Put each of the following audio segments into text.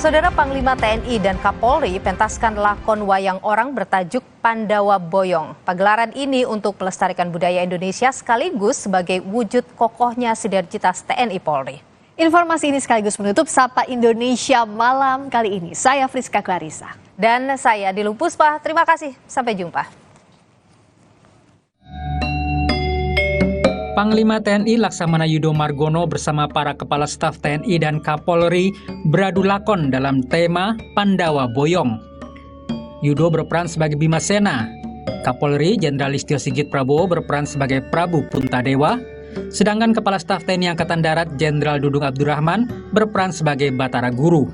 Saudara Panglima TNI dan Kapolri pentaskan lakon wayang orang bertajuk Pandawa Boyong. Pagelaran ini untuk melestarikan budaya Indonesia sekaligus sebagai wujud kokohnya sinergitas TNI Polri. Informasi ini sekaligus menutup Sapa Indonesia malam kali ini. Saya Friska Clarissa. Dan saya Dilu Puspa. Terima kasih. Sampai jumpa. Panglima TNI Laksamana Yudo Margono bersama para kepala staf TNI dan Kapolri beradu lakon dalam tema Pandawa Boyong. Yudo berperan sebagai Bima Sena, Kapolri Jenderal Listio Sigit Prabowo berperan sebagai Prabu Puntadewa, sedangkan Kepala Staf TNI Angkatan Darat Jenderal Dudung Abdurrahman berperan sebagai Batara Guru.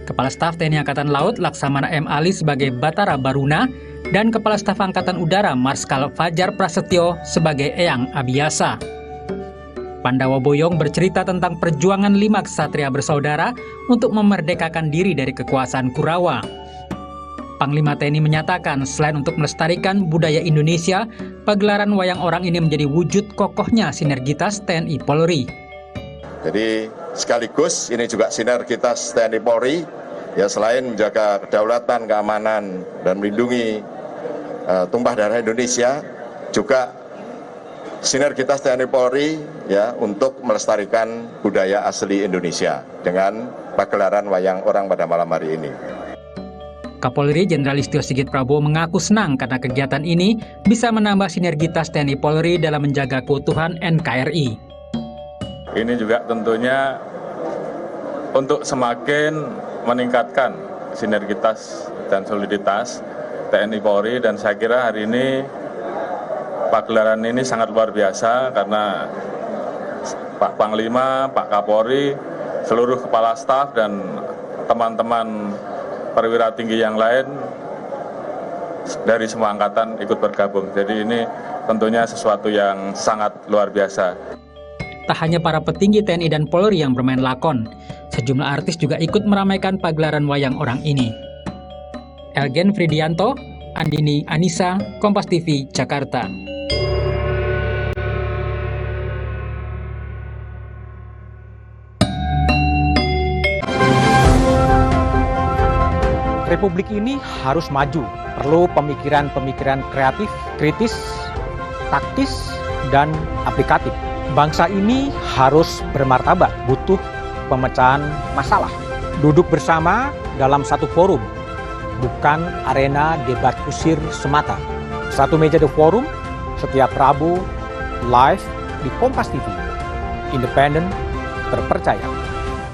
Kepala Staf TNI Angkatan Laut Laksamana M. Ali sebagai Batara Baruna, dan Kepala Staf Angkatan Udara Marskal Fajar Prasetyo sebagai Eyang Abiasa. Pandawa Boyong bercerita tentang perjuangan 5 ksatria bersaudara untuk memerdekakan diri dari kekuasaan Kurawa. Panglima TNI menyatakan selain untuk melestarikan budaya Indonesia, pagelaran wayang orang ini menjadi wujud kokohnya sinergitas TNI Polri. Jadi sekaligus ini juga sinergitas TNI Polri, ya selain menjaga kedaulatan, keamanan, dan melindungi tumpah darah Indonesia, juga sinergitas TNI Polri ya untuk melestarikan budaya asli Indonesia dengan pagelaran wayang orang pada malam hari ini. Kapolri Jenderal Listio Sigit Prabowo mengaku senang karena kegiatan ini bisa menambah sinergitas TNI Polri dalam menjaga keutuhan NKRI. Ini juga tentunya untuk semakin meningkatkan sinergitas dan soliditas TNI Polri, dan saya kira hari ini pagelaran ini sangat luar biasa karena Pak Panglima, Pak Kapolri, seluruh kepala staf dan teman-teman perwira tinggi yang lain dari semua angkatan ikut bergabung. Jadi ini tentunya sesuatu yang sangat luar biasa. Tak hanya para petinggi TNI dan Polri yang bermain lakon, sejumlah artis juga ikut meramaikan pagelaran wayang orang ini. Elgen Fridianto, Andini Anissa, Kompas TV, Jakarta. Republik ini harus maju, perlu pemikiran-pemikiran kreatif, kritis, taktis, dan aplikatif. Bangsa ini harus bermartabat, butuh pemecahan masalah. Duduk bersama dalam satu forum, bukan arena debat kusir semata. Satu meja The Forum, setiap Rabu, live di Kompas TV. Independen, terpercaya.